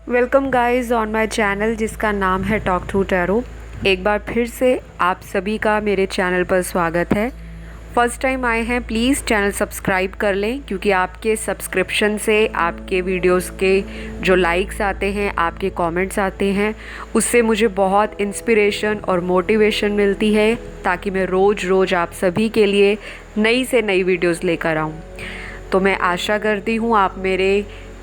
Welcome guys on my channel जिसका नाम है टॉक थ्रू टैरो। एक बार फिर से आप सभी का मेरे चैनल पर स्वागत है। फर्स्ट टाइम आए हैं, प्लीज़ चैनल सब्सक्राइब कर लें, क्योंकि आपके सब्सक्रिप्शन से आपके वीडियोस के जो लाइक्स आते हैं, आपके कमेंट्स आते हैं, उससे मुझे बहुत इंस्पिरेशन और मोटिवेशन मिलती है, ताकि मैं रोज़ आप सभी के लिए नई से नई वीडियोज़ लेकर आऊँ। तो मैं आशा करती हूँ आप मेरे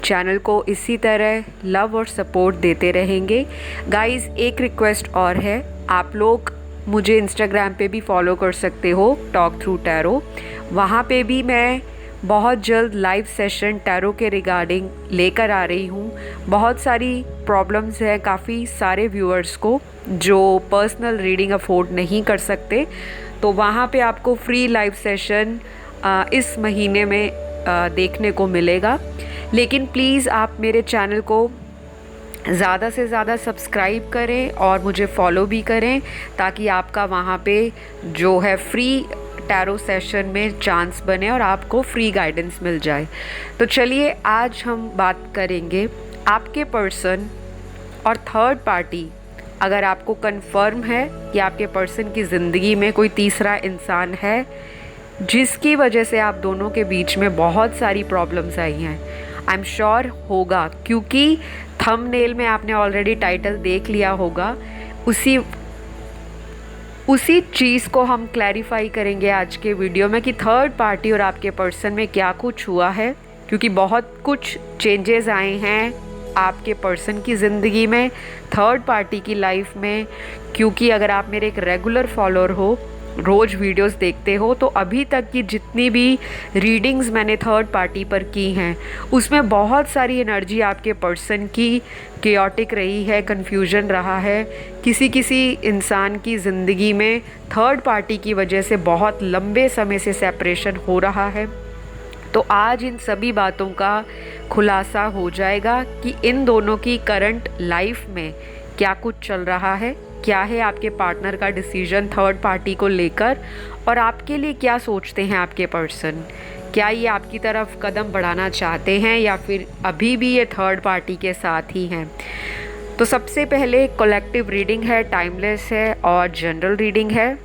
चैनल को इसी तरह लव और सपोर्ट देते रहेंगे। गाइस, एक रिक्वेस्ट और है, आप लोग मुझे इंस्टाग्राम पे भी फॉलो कर सकते हो, टॉक थ्रू टैरो। वहाँ पे भी मैं बहुत जल्द लाइव सेशन टैरो के रिगार्डिंग लेकर आ रही हूँ। बहुत सारी प्रॉब्लम्स हैं काफ़ी सारे व्यूअर्स को जो पर्सनल रीडिंग अफोर्ड नहीं कर सकते, तो वहाँ पे आपको फ्री लाइव सेशन इस महीने में देखने को मिलेगा। लेकिन प्लीज़ आप मेरे चैनल को ज़्यादा से ज़्यादा सब्सक्राइब करें और मुझे फॉलो भी करें, ताकि आपका वहाँ पे जो है फ्री टैरो सेशन में चांस बने और आपको फ्री गाइडेंस मिल जाए। तो चलिए आज हम बात करेंगे आपके पर्सन और थर्ड पार्टी। अगर आपको कंफर्म है कि आपके पर्सन की ज़िंदगी में कोई तीसरा इंसान है जिसकी वजह से आप दोनों के बीच में बहुत सारी प्रॉब्लम्स आई हैं, आई एम श्योर होगा, क्योंकि थंबनेल में आपने ऑलरेडी टाइटल देख लिया होगा। उसी चीज़ को हम क्लैरिफाई करेंगे आज के वीडियो में कि थर्ड पार्टी और आपके पर्सन में क्या कुछ हुआ है, क्योंकि बहुत कुछ चेंजेस आए हैं आपके पर्सन की ज़िंदगी में, थर्ड पार्टी की लाइफ में। क्योंकि अगर आप मेरे एक रेगुलर फॉलोअर हो, रोज़ वीडियोस देखते हो, तो अभी तक की जितनी भी रीडिंग्स मैंने थर्ड पार्टी पर की हैं, उसमें बहुत सारी एनर्जी आपके पर्सन की केओटिक रही है, कन्फ्यूजन रहा है। किसी इंसान की ज़िंदगी में थर्ड पार्टी की वजह से बहुत लंबे समय से सेपरेशन हो रहा है। तो आज इन सभी बातों का खुलासा हो जाएगा कि इन दोनों की करंट लाइफ में क्या कुछ चल रहा है, क्या है आपके पार्टनर का डिसीजन थर्ड पार्टी को लेकर, और आपके लिए क्या सोचते हैं आपके पर्सन। क्या ये आपकी तरफ कदम बढ़ाना चाहते हैं या फिर अभी भी ये थर्ड पार्टी के साथ ही हैं। तो सबसे पहले कलेक्टिव रीडिंग है, टाइमलेस है और जनरल रीडिंग है।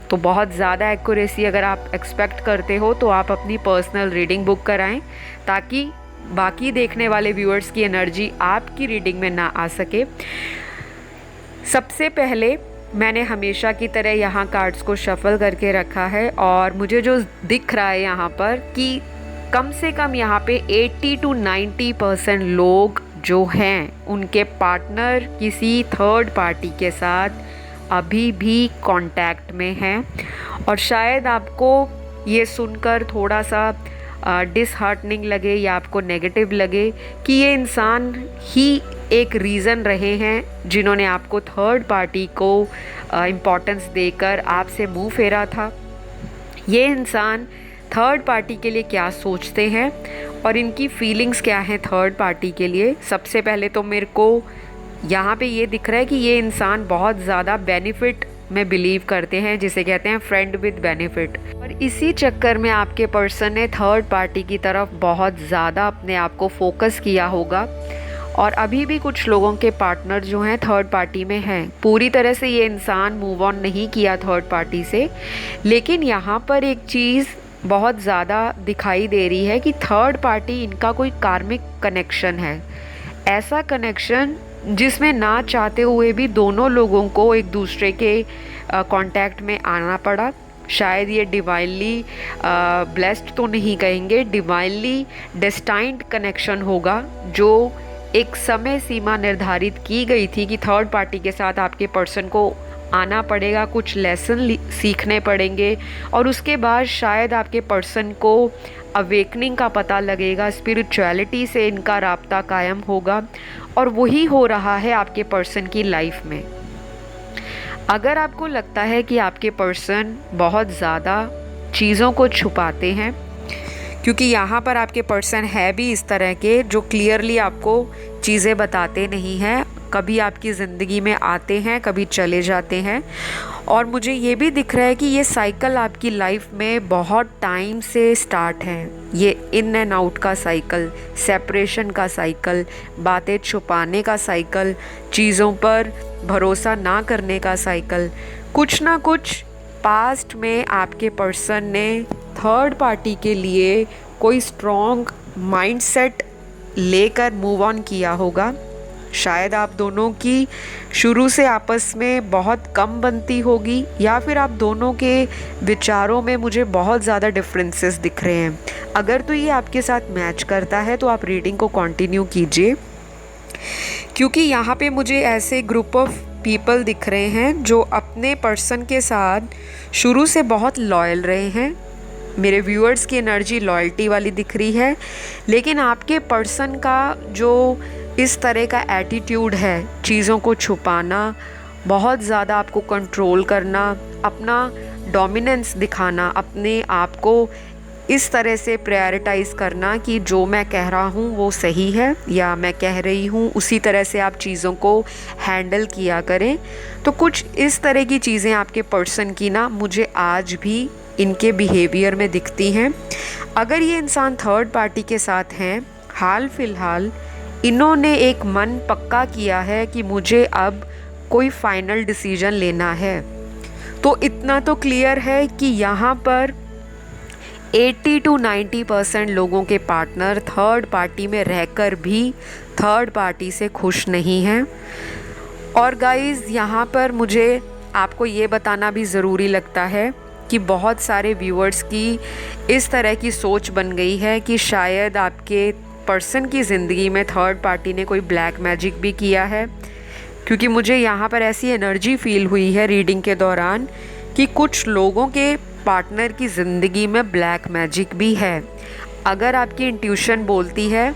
तो बहुत ज़्यादा एक्यूरेसी अगर आप एक्सपेक्ट करते हो तो आप अपनी पर्सनल रीडिंग बुक कराएं, ताकि बाकी देखने वाले व्यूअर्स की एनर्जी आपकी रीडिंग में ना आ सके। सबसे पहले मैंने हमेशा की तरह यहाँ कार्ड्स को शफल करके रखा है, और मुझे जो दिख रहा है यहाँ पर कि कम से कम यहाँ पे 80 to 90% लोग जो हैं उनके पार्टनर किसी थर्ड पार्टी के साथ अभी भी कांटेक्ट में हैं। और शायद आपको ये सुनकर थोड़ा सा डिसहार्टनिंग लगे या आपको नेगेटिव लगे कि ये इंसान ही एक रीज़न रहे हैं जिन्होंने आपको थर्ड पार्टी को इम्पोर्टेंस देकर आपसे मुंह फेरा था। ये इंसान थर्ड पार्टी के लिए क्या सोचते हैं और इनकी फीलिंग्स क्या हैं थर्ड पार्टी के लिए। सबसे पहले तो मेरे को यहाँ पे ये दिख रहा है कि ये इंसान बहुत ज़्यादा बेनिफिट में बिलीव करते हैं, जिसे कहते हैं फ्रेंड विद बेनिफिट। और इसी चक्कर में आपके पर्सन ने थर्ड पार्टी की तरफ बहुत ज़्यादा अपने आप को फोकस किया होगा। और अभी भी कुछ लोगों के पार्टनर जो हैं थर्ड पार्टी में हैं। पूरी तरह से ये इंसान मूव ऑन नहीं किया थर्ड पार्टी से, लेकिन यहाँ पर एक चीज़ बहुत ज़्यादा दिखाई दे रही है कि थर्ड पार्टी इनका कोई कार्मिक कनेक्शन है। ऐसा कनेक्शन जिसमें ना चाहते हुए भी दोनों लोगों को एक दूसरे के कांटेक्ट में आना पड़ा। शायद ये डिवाइनली ब्लेस्ड तो नहीं कहेंगे, डिवाइनली डेस्टाइन्ड कनेक्शन होगा, जो एक समय सीमा निर्धारित की गई थी कि थर्ड पार्टी के साथ आपके पर्सन को आना पड़ेगा, कुछ लेसन सीखने पड़ेंगे, और उसके बाद शायद आपके पर्सन को अवेकनिंग का पता लगेगा, स्पिरिचुअलिटी से इनका राब्ता कायम होगा। और वही हो रहा है आपके पर्सन की लाइफ में। अगर आपको लगता है कि आपके पर्सन बहुत ज़्यादा चीज़ों को छुपाते हैं, क्योंकि यहाँ पर आपके पर्सन है भी इस तरह के जो क्लियरली आपको चीज़ें बताते नहीं हैं, कभी आपकी ज़िंदगी में आते हैं, कभी चले जाते हैं। और मुझे ये भी दिख रहा है कि ये साइकिल आपकी लाइफ में बहुत टाइम से स्टार्ट है। ये इन एंड आउट का साइकिल, सेपरेशन का साइकिल, बातें छुपाने का साइकिल, चीज़ों पर भरोसा ना करने का साइकिल, कुछ ना कुछ पास्ट में आपके पर्सन ने थर्ड पार्टी के लिए कोई स्ट्रॉन्ग माइंडसेट लेकर मूव ऑन किया होगा। शायद आप दोनों की शुरू से आपस में बहुत कम बनती होगी, या फिर आप दोनों के विचारों में मुझे बहुत ज़्यादा डिफरेंसेस दिख रहे हैं। अगर तो ये आपके साथ मैच करता है तो आप रीडिंग को कंटिन्यू कीजिए, क्योंकि यहाँ पे मुझे ऐसे ग्रुप ऑफ पीपल दिख रहे हैं जो अपने पर्सन के साथ शुरू से बहुत लॉयल रहे हैं। मेरे व्यूअर्स की एनर्जी लॉयल्टी वाली दिख रही है, लेकिन आपके पर्सन का जो इस तरह का एटीट्यूड है, चीज़ों को छुपाना, बहुत ज़्यादा आपको कंट्रोल करना, अपना डोमिनेंस दिखाना, अपने आप को इस तरह से प्रायोरिटाइज़ करना कि जो मैं कह रहा हूँ वो सही है या मैं कह रही हूँ उसी तरह से आप चीज़ों को हैंडल किया करें। तो कुछ इस तरह की चीज़ें आपके पर्सन की ना मुझे आज भी इनके बिहेवियर में दिखती हैं। अगर ये इंसान थर्ड पार्टी के साथ हैं, हाल फिलहाल इन्होंने एक मन पक्का किया है कि मुझे अब कोई फाइनल डिसीजन लेना है। तो इतना तो क्लियर है कि यहाँ पर 80 to 90% लोगों के पार्टनर थर्ड पार्टी में रहकर भी थर्ड पार्टी से खुश नहीं हैं। और गाइज़, यहाँ पर मुझे आपको ये बताना भी ज़रूरी लगता है कि बहुत सारे व्यूअर्स की इस तरह की सोच बन गई है कि शायद आपके पर्सन की ज़िंदगी में थर्ड पार्टी ने कोई ब्लैक मैजिक भी किया है, क्योंकि मुझे यहाँ पर ऐसी एनर्जी फील हुई है रीडिंग के दौरान कि कुछ लोगों के पार्टनर की ज़िंदगी में ब्लैक मैजिक भी है। अगर आपकी इंट्यूशन बोलती है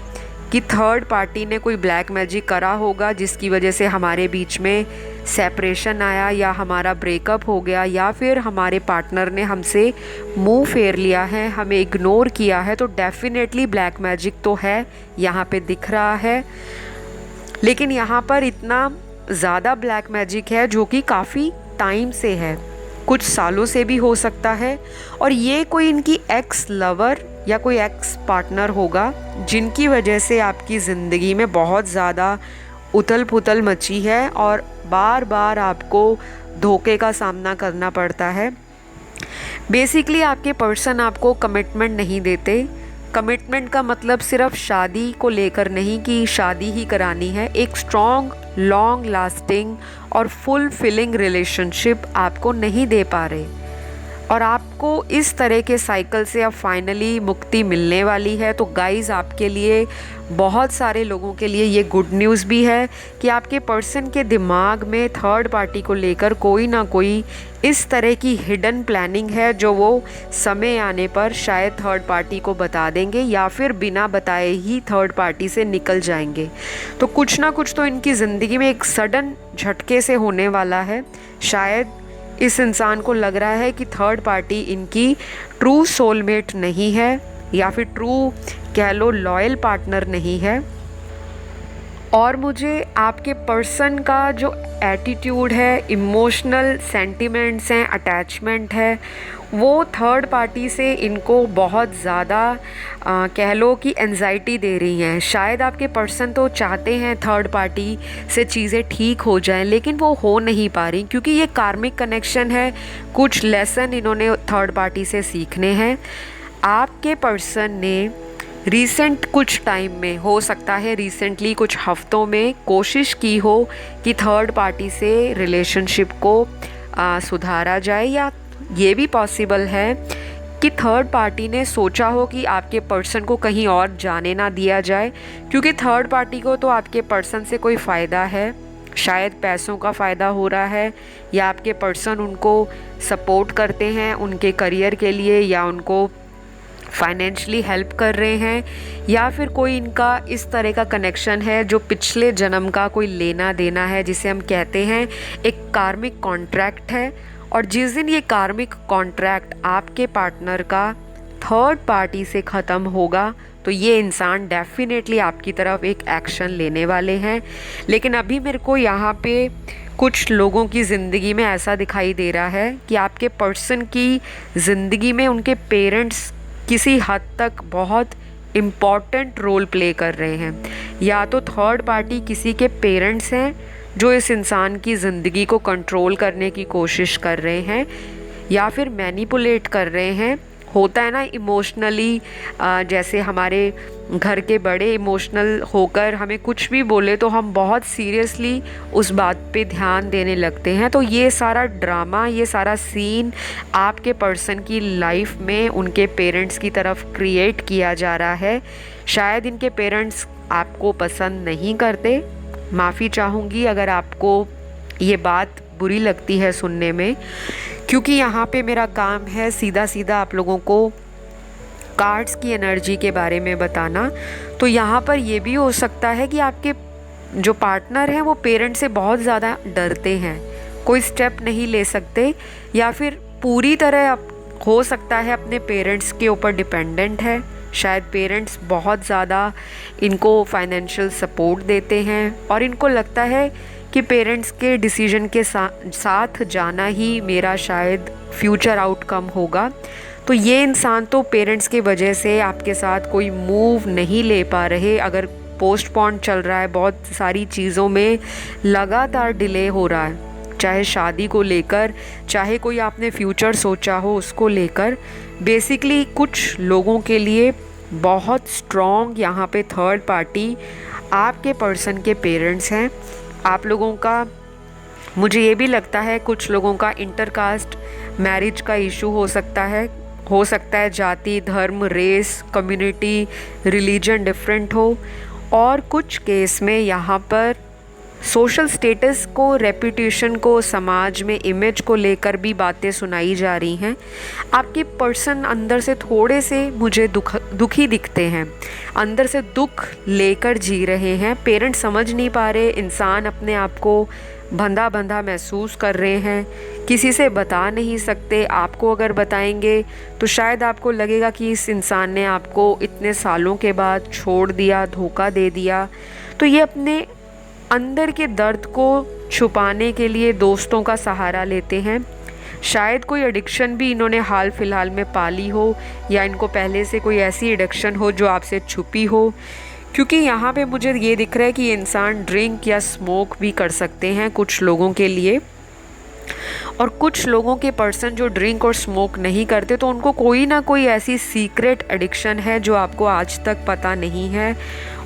कि थर्ड पार्टी ने कोई ब्लैक मैजिक करा होगा जिसकी वजह से हमारे बीच में सेपरेशन आया या हमारा ब्रेकअप हो गया या फिर हमारे पार्टनर ने हमसे मुंह फेर लिया है, हमें इग्नोर किया है, तो डेफिनेटली ब्लैक मैजिक तो है, यहाँ पे दिख रहा है। लेकिन यहाँ पर इतना ज़्यादा ब्लैक मैजिक है जो कि काफ़ी टाइम से है, कुछ सालों से भी हो सकता है। और ये कोई इनकी एक्स लवर या कोई एक्स पार्टनर होगा जिनकी वजह से आपकी ज़िंदगी में बहुत ज़्यादा उथल पुथल मची है और बार बार आपको धोखे का सामना करना पड़ता है। बेसिकली आपके पर्सन आपको कमिटमेंट नहीं देते। कमिटमेंट का मतलब सिर्फ शादी को लेकर नहीं कि शादी ही करानी है, एक स्ट्रॉन्ग, लॉन्ग लास्टिंग और फुलफिलिंग रिलेशनशिप आपको नहीं दे पा रहे। और आपको इस तरह के साइकिल से अब फाइनली मुक्ति मिलने वाली है। तो गाइज़, आपके लिए, बहुत सारे लोगों के लिए ये गुड न्यूज़ भी है कि आपके पर्सन के दिमाग में थर्ड पार्टी को लेकर कोई ना कोई इस तरह की हिडन प्लानिंग है जो वो समय आने पर शायद थर्ड पार्टी को बता देंगे या फिर बिना बताए ही थर्ड पार्टी से निकल जाएंगे। तो कुछ ना कुछ तो इनकी ज़िंदगी में एक सडन झटके से होने वाला है। शायद इस इंसान को लग रहा है कि थर्ड पार्टी इनकी ट्रू सोलमेट नहीं है या फिर ट्रू कह लो लॉयल पार्टनर नहीं है। और मुझे आपके पर्सन का जो एटीट्यूड है, इमोशनल सेंटिमेंट्स हैं, अटैचमेंट है, वो थर्ड पार्टी से इनको बहुत ज़्यादा कह लो कि एंजाइटी दे रही हैं। शायद आपके पर्सन तो चाहते हैं थर्ड पार्टी से चीज़ें ठीक हो जाएं, लेकिन वो हो नहीं पा रही क्योंकि ये कार्मिक कनेक्शन है। कुछ लेसन इन्होंने थर्ड पार्टी से सीखने हैं। आपके पर्सन ने रिसेंट कुछ टाइम में, हो सकता है रिसेंटली कुछ हफ्तों में, कोशिश की हो कि थर्ड पार्टी से रिलेशनशिप को सुधारा जाए, या ये भी पॉसिबल है कि थर्ड पार्टी ने सोचा हो कि आपके पर्सन को कहीं और जाने ना दिया जाए, क्योंकि थर्ड पार्टी को तो आपके पर्सन से कोई फ़ायदा है। शायद पैसों का फ़ायदा हो रहा है, या आपके पर्सन उनको सपोर्ट करते हैं उनके करियर के लिए, या उनको फाइनेंशियली हेल्प कर रहे हैं, या फिर कोई इनका इस तरह का कनेक्शन है जो पिछले जन्म का कोई लेना देना है, जिसे हम कहते हैं एक कार्मिक कॉन्ट्रैक्ट है। और जिस दिन ये कार्मिक कॉन्ट्रैक्ट आपके पार्टनर का थर्ड पार्टी से ख़त्म होगा, तो ये इंसान डेफिनेटली आपकी तरफ एक एक्शन लेने वाले हैं। लेकिन अभी मेरे को यहाँ पे कुछ लोगों की ज़िंदगी में ऐसा दिखाई दे रहा है कि आपके पर्सन की ज़िंदगी में उनके पेरेंट्स किसी हद तक बहुत इम्पॉर्टेंट रोल प्ले कर रहे हैं। या तो थर्ड पार्टी किसी के पेरेंट्स हैं जो इस इंसान की ज़िंदगी को कंट्रोल करने की कोशिश कर रहे हैं, या फिर मैनिपुलेट कर रहे हैं। होता है ना इमोशनली, जैसे हमारे घर के बड़े इमोशनल होकर हमें कुछ भी बोले तो हम बहुत सीरियसली उस बात पे ध्यान देने लगते हैं। तो ये सारा ड्रामा, ये सारा सीन आपके पर्सन की लाइफ में उनके पेरेंट्स की तरफ क्रिएट किया जा रहा है। शायद इनके पेरेंट्स आपको पसंद नहीं करते। माफ़ी चाहूँगी अगर आपको ये बात बुरी लगती है सुनने में, क्योंकि यहाँ पे मेरा काम है सीधा सीधा आप लोगों को कार्ड्स की एनर्जी के बारे में बताना। तो यहाँ पर ये भी हो सकता है कि आपके जो पार्टनर हैं वो पेरेंट्स से बहुत ज़्यादा डरते हैं, कोई स्टेप नहीं ले सकते, या फिर पूरी तरह हो सकता है अपने पेरेंट्स के ऊपर डिपेंडेंट है। शायद पेरेंट्स बहुत ज़्यादा इनको फाइनेंशियल सपोर्ट देते हैं और इनको लगता है कि पेरेंट्स के डिसीजन के साथ जाना ही मेरा शायद फ्यूचर आउटकम होगा। तो ये इंसान तो पेरेंट्स के वजह से आपके साथ कोई मूव नहीं ले पा रहे। अगर पोस्टपोन चल रहा है, बहुत सारी चीज़ों में लगातार डिले हो रहा है, चाहे शादी को लेकर, चाहे कोई आपने फ्यूचर सोचा हो उसको लेकर। बेसिकली कुछ लोगों के लिए बहुत स्ट्रॉन्ग यहाँ पे थर्ड पार्टी आपके पर्सन के पेरेंट्स हैं। आप लोगों का, मुझे ये भी लगता है कुछ लोगों का इंटरकास्ट मैरिज का इशू हो सकता है जाति, धर्म, रेस, कम्युनिटी, रिलीजन डिफरेंट हो, और कुछ केस में यहाँ पर सोशल स्टेटस को, रेपुटेशन को, समाज में इमेज को लेकर भी बातें सुनाई जा रही हैं। आपके पर्सन अंदर से थोड़े से मुझे दुखी दिखते हैं, अंदर से दुख लेकर जी रहे हैं। पेरेंट्स समझ नहीं पा रहे, इंसान अपने आप को बंधा बंधा महसूस कर रहे हैं, किसी से बता नहीं सकते। आपको अगर बताएंगे तो शायद आपको लगेगा कि इस इंसान ने आपको इतने सालों के बाद छोड़ दिया, धोखा दे दिया। तो ये अपने अंदर के दर्द को छुपाने के लिए दोस्तों का सहारा लेते हैं। शायद कोई एडिक्शन भी इन्होंने हाल फिलहाल में पाली हो, या इनको पहले से कोई ऐसी एडिक्शन हो जो आपसे छुपी हो, क्योंकि यहाँ पे मुझे ये दिख रहा है कि ये इंसान ड्रिंक या स्मोक भी कर सकते हैं कुछ लोगों के लिए। और कुछ लोगों के पर्सन जो ड्रिंक और स्मोक नहीं करते, तो उनको कोई ना कोई ऐसी सीक्रेट एडिक्शन है जो आपको आज तक पता नहीं है।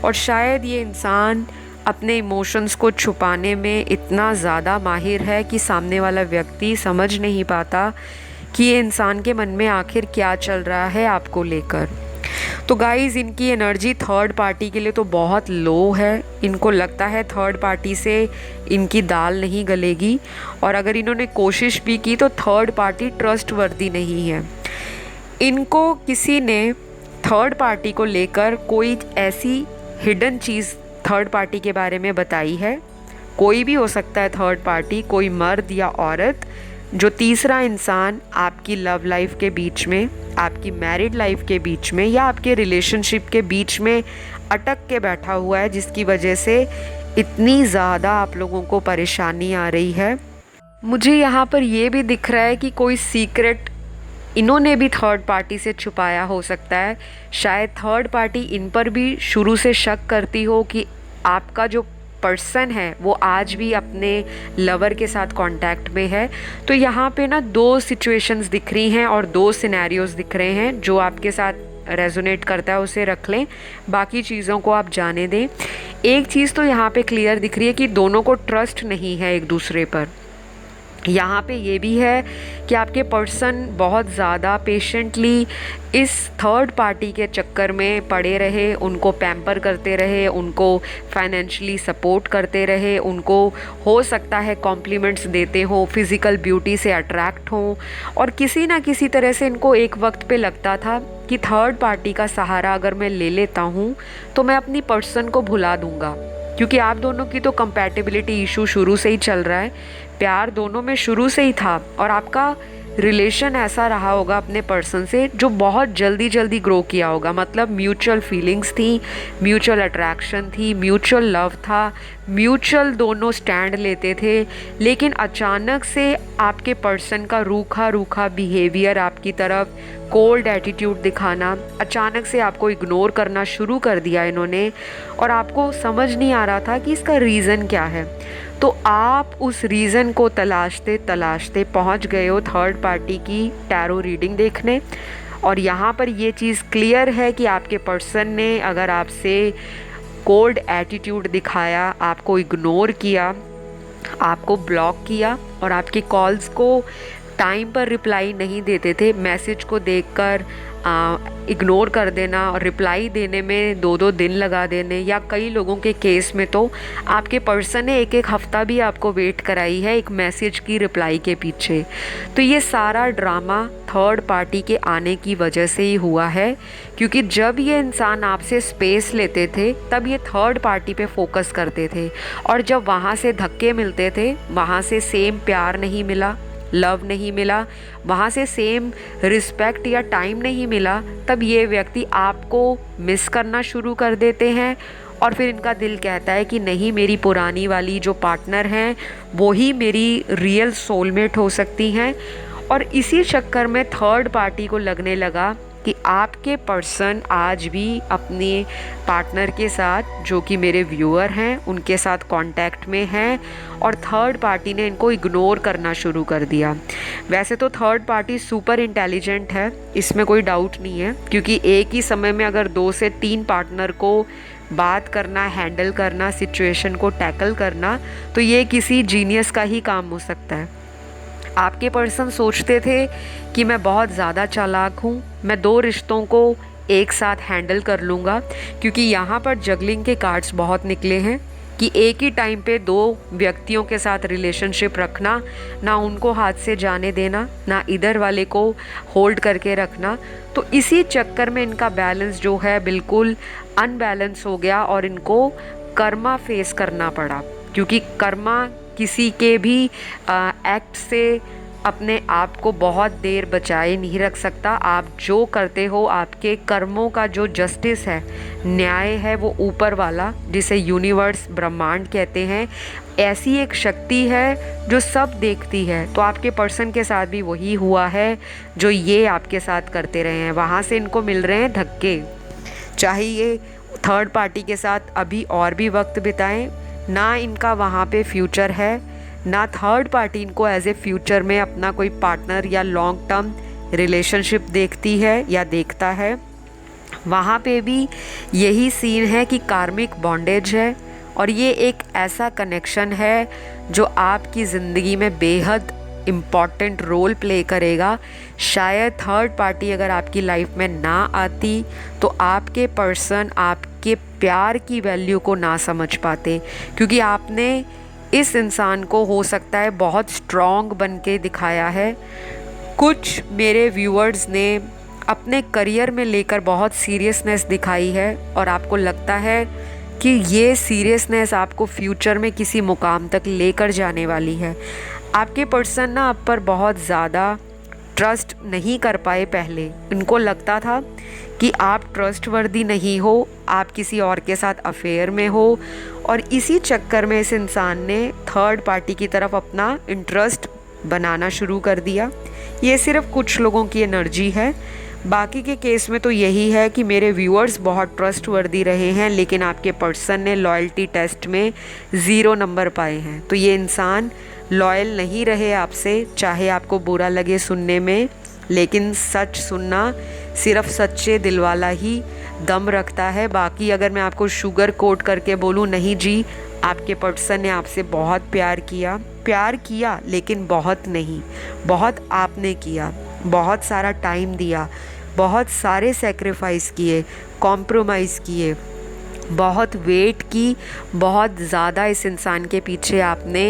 और शायद ये इंसान अपने इमोशंस को छुपाने में इतना ज़्यादा माहिर है कि सामने वाला व्यक्ति समझ नहीं पाता कि ये इंसान के मन में आखिर क्या चल रहा है आपको लेकर। तो गाइज़, इनकी एनर्जी थर्ड पार्टी के लिए तो बहुत लो है। इनको लगता है थर्ड पार्टी से इनकी दाल नहीं गलेगी, और अगर इन्होंने कोशिश भी की तो थर्ड पार्टी ट्रस्टवर्दी नहीं है। इनको किसी ने थर्ड पार्टी को लेकर कोई ऐसी हिडन चीज़ थर्ड पार्टी के बारे में बताई है। कोई भी हो सकता है थर्ड पार्टी, कोई मर्द या औरत, जो तीसरा इंसान आपकी लव लाइफ के बीच में, आपकी मैरिड लाइफ के बीच में, या आपके रिलेशनशिप के बीच में अटक के बैठा हुआ है, जिसकी वजह से इतनी ज़्यादा आप लोगों को परेशानी आ रही है। मुझे यहाँ पर ये भी दिख रहा है कि कोई सीक्रेट इन्होंने भी थर्ड पार्टी से छुपाया हो सकता है। शायद थर्ड पार्टी इन पर भी शुरू से शक करती हो कि आपका जो पर्सन है वो आज भी अपने लवर के साथ कांटेक्ट में है। तो यहाँ पे ना दो सिचुएशंस दिख रही हैं और दो सिनेरियोज दिख रहे हैं। जो आपके साथ रेजोनेट करता है उसे रख लें, बाकी चीज़ों को आप जाने दें। एक चीज़ तो यहाँ पे क्लियर दिख रही है कि दोनों को ट्रस्ट नहीं है एक दूसरे पर। यहाँ पे ये भी है कि आपके पर्सन बहुत ज़्यादा पेशेंटली इस थर्ड पार्टी के चक्कर में पड़े रहे, उनको पैम्पर करते रहे, उनको फाइनेंशियली सपोर्ट करते रहे, उनको हो सकता है कॉम्प्लीमेंट्स देते हों, फिज़िकल ब्यूटी से अट्रैक्ट हों, और किसी ना किसी तरह से इनको एक वक्त पे लगता था कि थर्ड पार्टी का सहारा अगर मैं ले लेता हूँ तो मैं अपनी पर्सन को भुला दूँगा, क्योंकि आप दोनों की तो कंपैटिबिलिटी इशू शुरू से ही चल रहा है, प्यार दोनों में शुरू से ही था, और आपका रिलेशन ऐसा रहा होगा अपने पर्सन से जो बहुत जल्दी जल्दी ग्रो किया होगा। मतलब म्यूचुअल फीलिंग्स थी, म्यूचुअल अट्रैक्शन थी, म्यूचुअल लव था, म्यूचुअल दोनों स्टैंड लेते थे। लेकिन अचानक से आपके पर्सन का रूखा रूखा बिहेवियर आपकी तरफ, कोल्ड एटीट्यूड दिखाना, अचानक से आपको इग्नोर करना शुरू कर दिया इन्होंने, और आपको समझ नहीं आ रहा था कि इसका रीज़न क्या है। तो आप उस रीज़न को तलाशते तलाशते पहुंच गए हो थर्ड पार्टी की टैरो रीडिंग देखने। और यहाँ पर ये चीज़ क्लियर है कि आपके पर्सन ने अगर आपसे कोल्ड एटीट्यूड दिखाया, आपको इग्नोर किया, आपको ब्लॉक किया और आपके कॉल्स को टाइम पर रिप्लाई नहीं देते थे, मैसेज को देखकर इग्नोर कर देना और रिप्लाई देने में 2-2 दिन लगा देने, या कई लोगों के केस में तो आपके पर्सन ने 1-1 हफ्ता भी आपको वेट कराई है एक मैसेज की रिप्लाई के पीछे। तो ये सारा ड्रामा थर्ड पार्टी के आने की वजह से ही हुआ है, क्योंकि जब ये इंसान आपसे स्पेस लेते थे तब ये थर्ड पार्टी पे फोकस करते थे, और जब वहाँ से धक्के मिलते थे, वहाँ से सेम प्यार नहीं मिला, लव नहीं मिला, वहाँ से सेम रिस्पेक्ट या टाइम नहीं मिला, तब ये व्यक्ति आपको मिस करना शुरू कर देते हैं। और फिर इनका दिल कहता है कि नहीं, मेरी पुरानी वाली जो पार्टनर हैं वो ही मेरी रियल सोलमेट हो सकती हैं। और इसी चक्कर में थर्ड पार्टी को लगने लगा कि आपके पर्सन आज भी अपने पार्टनर के साथ, जो कि मेरे व्यूअर हैं, उनके साथ कांटेक्ट में हैं, और थर्ड पार्टी ने इनको इग्नोर करना शुरू कर दिया। वैसे तो थर्ड पार्टी सुपर इंटेलिजेंट है, इसमें कोई डाउट नहीं है, क्योंकि एक ही समय में अगर 2 से 3 पार्टनर को बात करना, हैंडल करना, सिचुएशन को टैकल करना, तो ये किसी जीनियस का ही काम हो सकता है। आपके पर्सन सोचते थे कि मैं बहुत ज़्यादा चालाक हूँ, मैं 2 रिश्तों को एक साथ हैंडल कर लूँगा, क्योंकि यहाँ पर जगलिंग के कार्ड्स बहुत निकले हैं कि एक ही टाइम पे 2 व्यक्तियों के साथ रिलेशनशिप रखना, ना उनको हाथ से जाने देना, ना इधर वाले को होल्ड करके रखना। तो इसी चक्कर में इनका बैलेंस जो है बिल्कुल अनबैलेंस हो गया और इनको कर्मा फेस करना पड़ा, क्योंकि कर्मा किसी के भी एक्ट से अपने आप को बहुत देर बचाए नहीं रख सकता। आप जो करते हो, आपके कर्मों का जो जस्टिस है, न्याय है, वो ऊपर वाला, जिसे यूनिवर्स, ब्रह्मांड कहते हैं, ऐसी एक शक्ति है जो सब देखती है। तो आपके पर्सन के साथ भी वही हुआ है जो ये आपके साथ करते रहे हैं। वहाँ से इनको मिल रहे हैं धक्के, चाहे ये थर्ड पार्टी के साथ अभी और भी वक्त बिताएं, ना इनका वहाँ पे फ्यूचर है, ना थर्ड पार्टी इनको एज ए फ्यूचर में अपना कोई पार्टनर या लॉन्ग टर्म रिलेशनशिप देखती है या देखता है। वहाँ पे भी यही सीन है कि कार्मिक बॉन्डेज है, और ये एक ऐसा कनेक्शन है जो आपकी ज़िंदगी में बेहद इम्पॉर्टेंट रोल प्ले करेगा। शायद थर्ड पार्टी अगर आपकी लाइफ में ना आती तो आपके पर्सन आपके प्यार की वैल्यू को ना समझ पाते, क्योंकि आपने इस इंसान को हो सकता है बहुत स्ट्रॉन्ग बन के दिखाया है। कुछ मेरे व्यूअर्स ने अपने करियर में लेकर बहुत सीरियसनेस दिखाई है, और आपको लगता है कि ये सीरियसनेस आपको फ्यूचर में किसी मुकाम तक लेकर जाने वाली है। आपके पर्सन ना आप पर बहुत ज़्यादा ट्रस्ट नहीं कर पाए पहले। इनको लगता था कि आप ट्रस्टवर्दी नहीं हो, आप किसी और के साथ अफेयर में हो, और इसी चक्कर में इस इंसान ने थर्ड पार्टी की तरफ अपना इंटरेस्ट बनाना शुरू कर दिया। ये सिर्फ कुछ लोगों की एनर्जी है, बाकी के केस में तो यही है कि मेरे व्यूअर्स बहुत ट्रस्टवर्दी रहे हैं, लेकिन आपके पर्सन ने लॉयल्टी टेस्ट में 0 नंबर पाए हैं। तो ये इंसान लॉयल नहीं रहे आपसे, चाहे आपको बुरा लगे सुनने में, लेकिन सच सुनना सिर्फ सच्चे दिल वाला ही दम रखता है। बाकी अगर मैं आपको शुगर कोट करके बोलूँ, नहीं जी, आपके पर्सन ने आपसे बहुत प्यार किया, लेकिन बहुत नहीं, बहुत आपने किया, बहुत सारा टाइम दिया, बहुत सारे सेक्रीफाइस किए, कॉम्प्रोमाइज़ किए, बहुत वेट की, बहुत ज़्यादा इस इंसान के पीछे आपने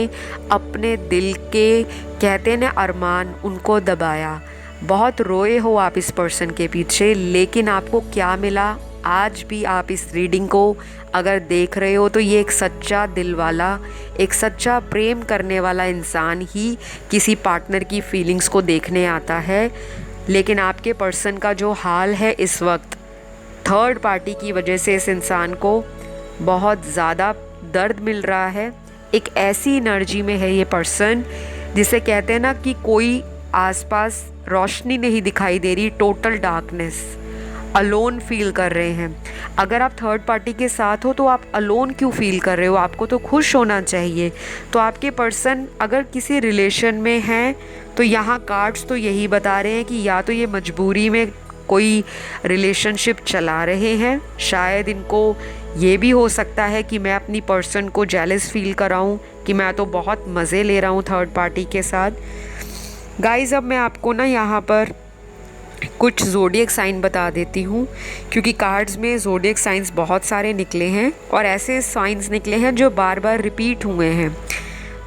अपने दिल के, कहते हैं अरमान, उनको दबाया। बहुत रोए हो आप इस पर्सन के पीछे, लेकिन आपको क्या मिला? आज भी आप इस रीडिंग को अगर देख रहे हो तो ये एक सच्चा दिल वाला, एक सच्चा प्रेम करने वाला इंसान ही किसी पार्टनर की फीलिंग्स को देखने आता है। लेकिन आपके पर्सन का जो हाल है इस वक्त, थर्ड पार्टी की वजह से इस इंसान को बहुत ज़्यादा दर्द मिल रहा है। एक ऐसी एनर्जी में है ये पर्सन जिसे कहते हैं ना कि कोई आसपास रोशनी नहीं दिखाई दे रही, टोटल डार्कनेस, अलोन फील कर रहे हैं। अगर आप थर्ड पार्टी के साथ हो तो आप अलोन क्यों फील कर रहे हो? आपको तो खुश होना चाहिए। तो आपके पर्सन अगर किसी रिलेशन में हैं तो यहाँ कार्ड्स तो यही बता रहे हैं कि या तो ये मजबूरी में कोई रिलेशनशिप चला रहे हैं, शायद इनको ये भी हो सकता है कि मैं अपनी पर्सन को जेलस फील कराऊं कि मैं तो बहुत मज़े ले रहा हूँ थर्ड पार्टी के साथ। गाइज़, अब मैं आपको ना यहाँ पर कुछ ज़ोडिएक साइन बता देती हूँ, क्योंकि कार्ड्स में ज़ोडिएक साइंस बहुत सारे निकले हैं और ऐसे साइंस निकले हैं जो बार बार रिपीट हुए हैं।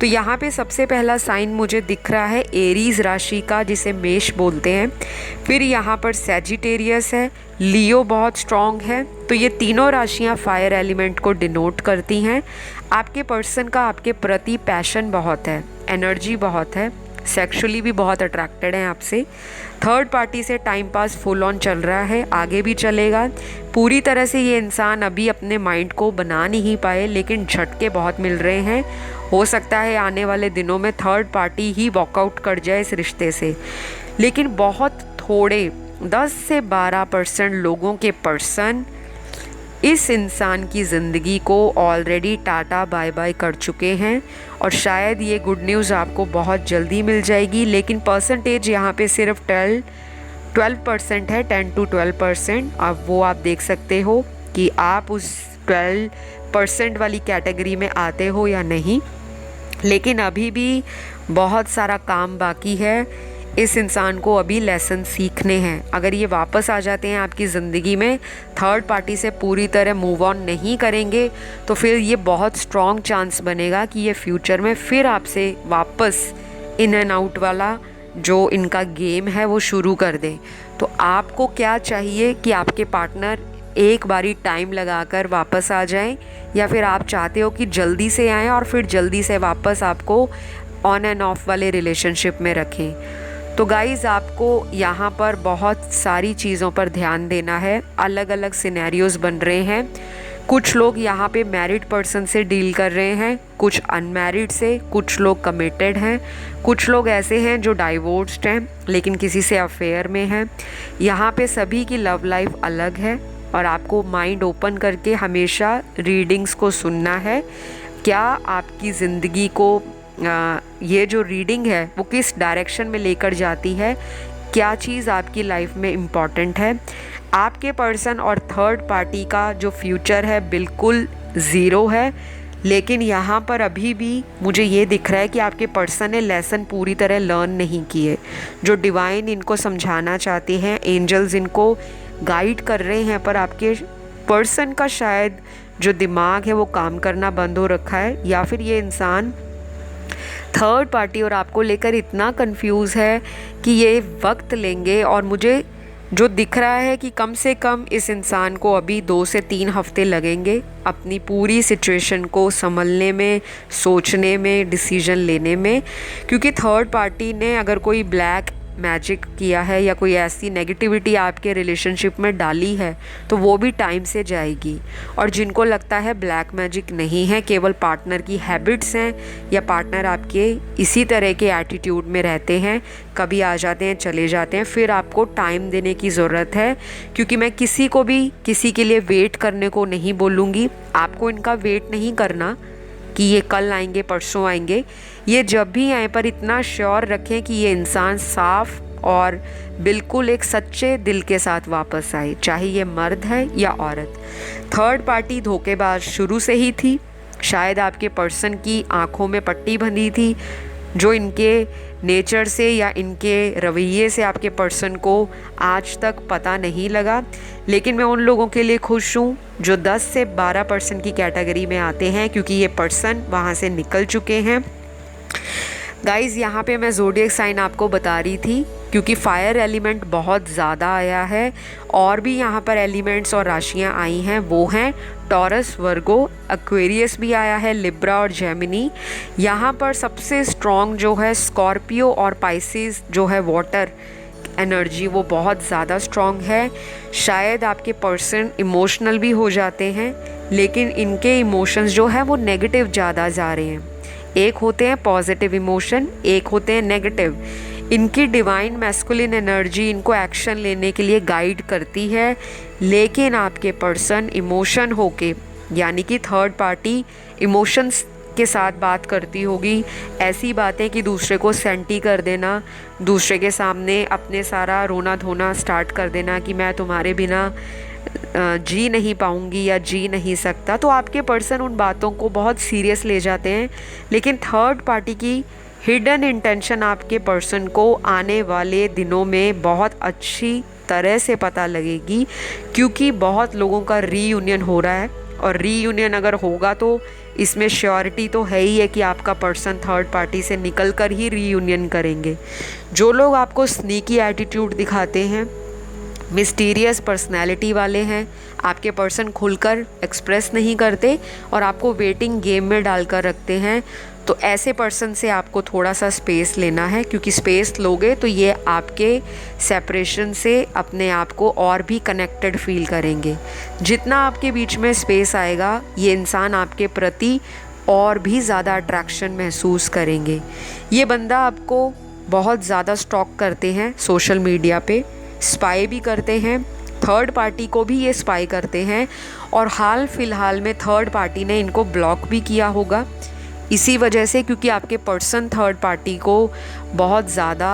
तो यहाँ पे सबसे पहला साइन मुझे दिख रहा है एरीज राशि का, जिसे मेष बोलते हैं। फिर यहाँ पर सैजिटेरियस है, लियो बहुत स्ट्रॉन्ग है। तो ये तीनों राशियाँ फायर एलिमेंट को डिनोट करती हैं। आपके पर्सन का आपके प्रति पैशन बहुत है, एनर्जी बहुत है, सेक्सुअली भी बहुत अट्रैक्टेड हैं आपसे। थर्ड पार्टी से टाइम पास फुल ऑन चल रहा है, आगे भी चलेगा। पूरी तरह से ये इंसान अभी अपने माइंड को बना नहीं पाए, लेकिन झटके बहुत मिल रहे हैं। हो सकता है आने वाले दिनों में थर्ड पार्टी ही वॉकआउट कर जाए इस रिश्ते से। लेकिन बहुत थोड़े 10 से 12% लोगों के पर्सन इस इंसान की ज़िंदगी को ऑलरेडी टाटा बाय बाय कर चुके हैं और शायद ये गुड न्यूज़ आपको बहुत जल्दी मिल जाएगी। लेकिन परसेंटेज यहाँ पे सिर्फ 12% है, 10 to 12%। अब वो आप देख सकते हो कि आप उस 12% वाली कैटेगरी में आते हो या नहीं। लेकिन अभी भी बहुत सारा काम बाकी है। इस इंसान को अभी लेसन सीखने हैं। अगर ये वापस आ जाते हैं आपकी ज़िंदगी में, थर्ड पार्टी से पूरी तरह मूव ऑन नहीं करेंगे, तो फिर ये बहुत स्ट्रॉन्ग चांस बनेगा कि ये फ्यूचर में फिर आपसे वापस इन एंड आउट वाला जो इनका गेम है वो शुरू कर दें। तो आपको क्या चाहिए कि आपके पार्टनर एक बारी टाइम लगाकर वापस आ जाएं, या फिर आप चाहते हो कि जल्दी से आएँ और फिर जल्दी से वापस आपको ऑन एंड ऑफ वाले रिलेशनशिप में रखें? तो गाइज़, आपको यहाँ पर बहुत सारी चीज़ों पर ध्यान देना है। अलग अलग सिनेरियोज़ बन रहे हैं। कुछ लोग यहाँ पे मैरिड पर्सन से डील कर रहे हैं, कुछ अनमैरिड से, कुछ लोग कमिटेड हैं, कुछ लोग ऐसे हैं जो डाइवोर्स्ड हैं लेकिन किसी से अफेयर में हैं। यहाँ पे सभी की लव लाइफ अलग है और आपको माइंड ओपन करके हमेशा रीडिंग्स को सुनना है। क्या आपकी ज़िंदगी को ये जो रीडिंग है वो किस डायरेक्शन में लेकर जाती है, क्या चीज़ आपकी लाइफ में इम्पॉर्टेंट है। आपके पर्सन और थर्ड पार्टी का जो फ्यूचर है बिल्कुल ज़ीरो है। लेकिन यहाँ पर अभी भी मुझे ये दिख रहा है कि आपके पर्सन ने लेसन पूरी तरह लर्न नहीं किए। जो डिवाइन इनको समझाना चाहते हैं, एंजल्स इनको गाइड कर रहे हैं, पर आपके पर्सन का शायद जो दिमाग है वो काम करना बंद हो रखा है, या फिर ये इंसान थर्ड पार्टी और आपको लेकर इतना कंफ्यूज है कि ये वक्त लेंगे। और मुझे जो दिख रहा है कि कम से कम इस इंसान को अभी 2 से 3 हफ्ते लगेंगे अपनी पूरी सिचुएशन को संभलने में, सोचने में, डिसीजन लेने में। क्योंकि थर्ड पार्टी ने अगर कोई ब्लैक मैजिक किया है या कोई ऐसी नेगेटिविटी आपके रिलेशनशिप में डाली है तो वो भी टाइम से जाएगी। और जिनको लगता है ब्लैक मैजिक नहीं है, केवल पार्टनर की हैबिट्स हैं या पार्टनर आपके इसी तरह के एटीट्यूड में रहते हैं, कभी आ जाते हैं चले जाते हैं, फिर आपको टाइम देने की ज़रूरत है। क्योंकि मैं किसी को भी किसी के लिए वेट करने को नहीं बोलूँगी। आपको इनका वेट नहीं करना कि ये कल आएंगे, परसों आएंगे। ये जब भी आए, पर इतना श्योर रखें कि ये इंसान साफ और बिल्कुल एक सच्चे दिल के साथ वापस आए, चाहे ये मर्द है या औरत। थर्ड पार्टी धोखेबाज शुरू से ही थी। शायद आपके पर्सन की आंखों में पट्टी बंधी थी, जो इनके नेचर से या इनके रवैये से आपके पर्सन को आज तक पता नहीं लगा। लेकिन मैं उन लोगों के लिए खुश हूँ जो 10 से 12% की कैटेगरी में आते हैं, क्योंकि ये पर्सन वहाँ से निकल चुके हैं। गाइज़, यहाँ पे मैं ज़ोडिएक साइन आपको बता रही थी क्योंकि फायर एलिमेंट बहुत ज़्यादा आया है। और भी यहाँ पर एलिमेंट्स और राशियाँ आई हैं, वो हैं टॉरस, वर्गो, एक्वेरियस भी आया है, लिब्रा और जेमिनी। यहाँ पर सबसे स्ट्रॉन्ग जो है स्कॉर्पियो और पाइसेस जो है वाटर एनर्जी, वो बहुत ज़्यादा स्ट्रॉन्ग है। शायद आपके पर्सन इमोशनल भी हो जाते हैं, लेकिन इनके इमोशंस जो है वो नेगेटिव ज़्यादा जा रहे हैं। एक होते हैं पॉजिटिव इमोशन, एक होते हैं नेगेटिव। इनकी डिवाइन मैस्कुलिन एनर्जी इनको एक्शन लेने के लिए गाइड करती है, लेकिन आपके पर्सन इमोशन होके, यानी कि थर्ड पार्टी इमोशंस के साथ बात करती होगी, ऐसी बातें कि दूसरे को सेंटी कर देना, दूसरे के सामने अपने सारा रोना धोना स्टार्ट कर देना कि मैं तुम्हारे बिना जी नहीं पाऊंगी या जी नहीं सकता। तो आपके पर्सन उन बातों को बहुत सीरियस ले जाते हैं, लेकिन थर्ड पार्टी की हिडन इंटेंशन आपके पर्सन को आने वाले दिनों में बहुत अच्छी तरह से पता लगेगी, क्योंकि बहुत लोगों का रीयूनियन हो रहा है। और रीयूनियन अगर होगा तो इसमें श्योरिटी तो है ही है कि आपका पर्सन थर्ड पार्टी से निकल कर ही रीयूनियन करेंगे। जो लोग आपको स्नीकी एटीट्यूड दिखाते हैं, मिस्टीरियस पर्सनैलिटी वाले हैं, आपके पर्सन खुलकर एक्सप्रेस नहीं करते और आपको वेटिंग गेम में डालकर रखते हैं, तो ऐसे पर्सन से आपको थोड़ा सा स्पेस लेना है, क्योंकि स्पेस लोगे तो ये आपके सेपरेशन से अपने आप को और भी कनेक्टेड फील करेंगे। जितना आपके बीच में स्पेस आएगा, ये इंसान आपके प्रति और भी ज़्यादा अट्रैक्शन महसूस करेंगे। ये बंदा आपको बहुत ज़्यादा स्टॉक करते हैं सोशल मीडिया पे, स्पाई भी करते हैं, थर्ड पार्टी को भी ये स्पाई करते हैं, और हाल फिलहाल में थर्ड पार्टी ने इनको ब्लॉक भी किया होगा इसी वजह से, क्योंकि आपके पर्सन थर्ड पार्टी को बहुत ज़्यादा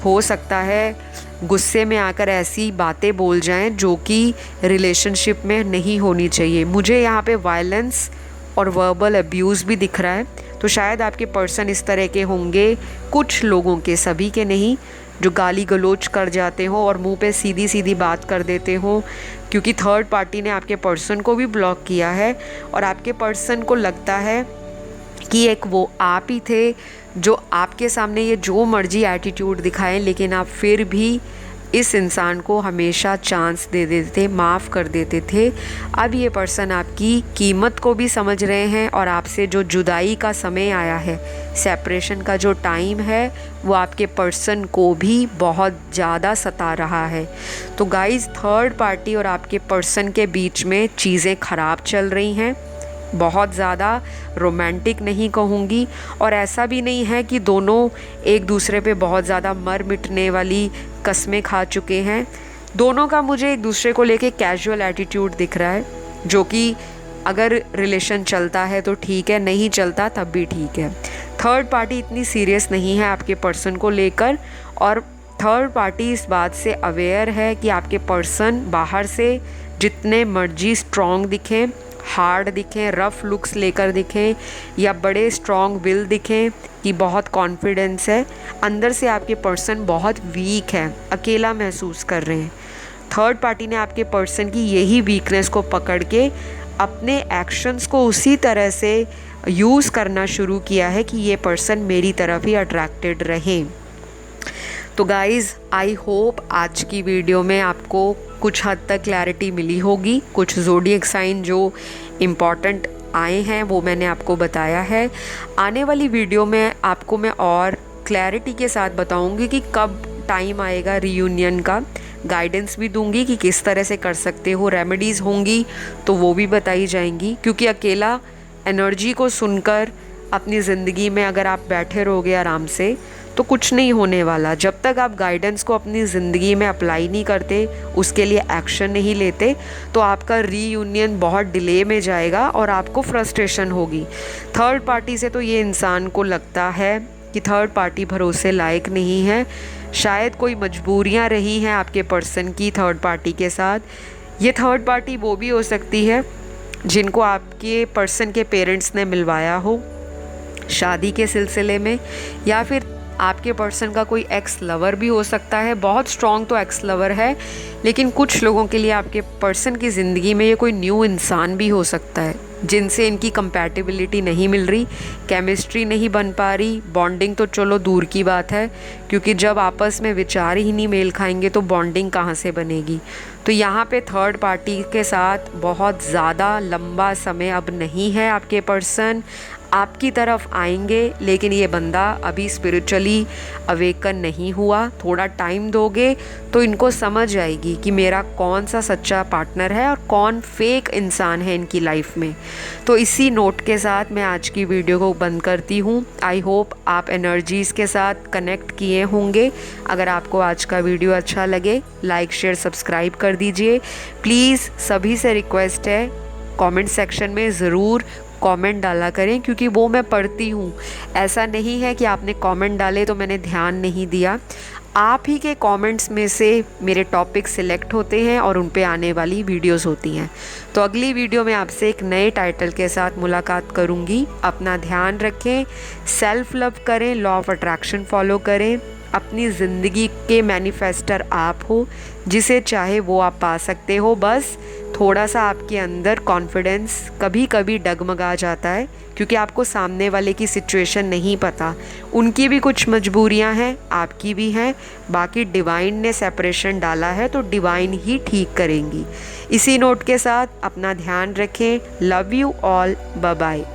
हो सकता है गुस्से में आकर ऐसी बातें बोल जाएं जो कि रिलेशनशिप में नहीं होनी चाहिए। मुझे यहाँ पे वायलेंस और वर्बल अब्यूज़ भी दिख रहा है, तो शायद आपके पर्सन इस तरह के होंगे, कुछ लोगों के, सभी के नहीं, जो गाली गलोच कर जाते हो और मुंह पे सीधी सीधी बात कर देते हो, क्योंकि थर्ड पार्टी ने आपके पर्सन को भी ब्लॉक किया है। और आपके पर्सन को लगता है कि एक वो आप ही थे जो आपके सामने ये जो मर्जी एटीट्यूड दिखाएं, लेकिन आप फिर भी इस इंसान को हमेशा चांस दे देते थे, माफ़ कर देते थे। अब ये पर्सन आपकी कीमत को भी समझ रहे हैं, और आपसे जो जुदाई का समय आया है, सेपरेशन का जो टाइम है, वो आपके पर्सन को भी बहुत ज़्यादा सता रहा है। तो गाइज़, थर्ड पार्टी और आपके पर्सन के बीच में चीज़ें ख़राब चल रही हैं, बहुत ज़्यादा रोमांटिक नहीं कहूँगी, और ऐसा भी नहीं है कि दोनों एक दूसरे पे बहुत ज़्यादा मर मिटने वाली कस्में खा चुके हैं। दोनों का मुझे एक दूसरे को लेके कैजुअल एटीट्यूड दिख रहा है, जो कि अगर रिलेशन चलता है तो ठीक है, नहीं चलता तब भी ठीक है। थर्ड पार्टी इतनी सीरियस नहीं है आपके पर्सन को लेकर, और थर्ड पार्टी इस बात से अवेयर है कि आपके पर्सन बाहर से जितने मर्जी स्ट्रॉन्ग दिखें, हार्ड दिखें, रफ़ लुक्स लेकर दिखें, या बड़े स्ट्रॉन्ग विल दिखें कि बहुत कॉन्फिडेंस है, अंदर से आपके पर्सन बहुत वीक है, अकेला महसूस कर रहे हैं। थर्ड पार्टी ने आपके पर्सन की यही वीकनेस को पकड़ के अपने एक्शंस को उसी तरह से यूज़ करना शुरू किया है कि ये पर्सन मेरी तरफ ही अट्रैक्टेड रहे। तो गाइज़, आई होप आज की वीडियो में आपको कुछ हद तक क्लैरिटी मिली होगी। कुछ ज़ोडिएक साइन जो इम्पॉर्टेंट आए हैं वो मैंने आपको बताया है। आने वाली वीडियो में आपको मैं और क्लैरिटी के साथ बताऊंगी कि कब टाइम आएगा रीयूनियन का, गाइडेंस भी दूंगी कि किस तरह से कर सकते हो, रेमेडीज़ होंगी तो वो भी बताई जाएंगी, क्योंकि अकेला एनर्जी को सुनकर अपनी ज़िंदगी में अगर आप बैठे रहोगे आराम से तो कुछ नहीं होने वाला। जब तक आप गाइडेंस को अपनी ज़िंदगी में अप्लाई नहीं करते, उसके लिए एक्शन नहीं लेते, तो आपका रीयूनियन बहुत डिले में जाएगा और आपको फ्रस्ट्रेशन होगी। थर्ड पार्टी से तो ये इंसान को लगता है कि थर्ड पार्टी भरोसे लायक नहीं है, शायद कोई मजबूरियां रही हैं आपके पर्सन की थर्ड पार्टी के साथ। ये थर्ड पार्टी वो भी हो सकती है जिनको आपके पर्सन के पेरेंट्स ने मिलवाया हो शादी के सिलसिले में, या फिर आपके पर्सन का कोई एक्स लवर भी हो सकता है। बहुत स्ट्रॉन्ग तो एक्स लवर है, लेकिन कुछ लोगों के लिए आपके पर्सन की ज़िंदगी में ये कोई न्यू इंसान भी हो सकता है। जिनसे इनकी कंपैटिबिलिटी नहीं मिल रही, केमिस्ट्री नहीं बन पा रही, बॉन्डिंग तो चलो दूर की बात है, क्योंकि जब आपस में विचार ही नहीं मेल खाएंगे तो बॉन्डिंग कहाँ से बनेगी। तो यहाँ पे थर्ड पार्टी के साथ बहुत ज़्यादा लंबा समय अब नहीं है। आपके पर्सन आपकी तरफ आएंगे, लेकिन ये बंदा अभी स्पिरिचुअली अवेकन नहीं हुआ। थोड़ा टाइम दोगे तो इनको समझ आएगी कि मेरा कौन सा सच्चा पार्टनर है और कौन फेक इंसान है इनकी लाइफ में। तो इसी नोट के साथ मैं आज की वीडियो को बंद करती हूँ। आई होप आप एनर्जीज़ के साथ कनेक्ट किए होंगे। अगर आपको आज का वीडियो अच्छा लगे, लाइक शेयर सब्सक्राइब कर दीजिए। प्लीज़ सभी से रिक्वेस्ट है, कमेंट सेक्शन में ज़रूर कमेंट डाला करें, क्योंकि वो मैं पढ़ती हूँ। ऐसा नहीं है कि आपने कमेंट डाले तो मैंने ध्यान नहीं दिया। आप ही के कमेंट्स में से मेरे टॉपिक सिलेक्ट होते हैं और उन पे आने वाली वीडियोस होती हैं। तो अगली वीडियो में आपसे एक नए टाइटल के साथ मुलाकात करूँगी। अपना ध्यान रखें, सेल्फ लव करें, लॉ ऑफ अट्रैक्शन फॉलो करें। अपनी ज़िंदगी के मैनिफेस्टर आप हो, जिसे चाहे वो आप पा सकते हो। बस थोड़ा सा आपके अंदर कॉन्फिडेंस कभी कभी डगमगा जाता है, क्योंकि आपको सामने वाले की सिचुएशन नहीं पता। उनकी भी कुछ मजबूरियां हैं, आपकी भी हैं। बाकी डिवाइन ने सेपरेशन डाला है तो डिवाइन ही ठीक करेंगी। इसी नोट के साथ अपना ध्यान रखें। Love you all, bye bye.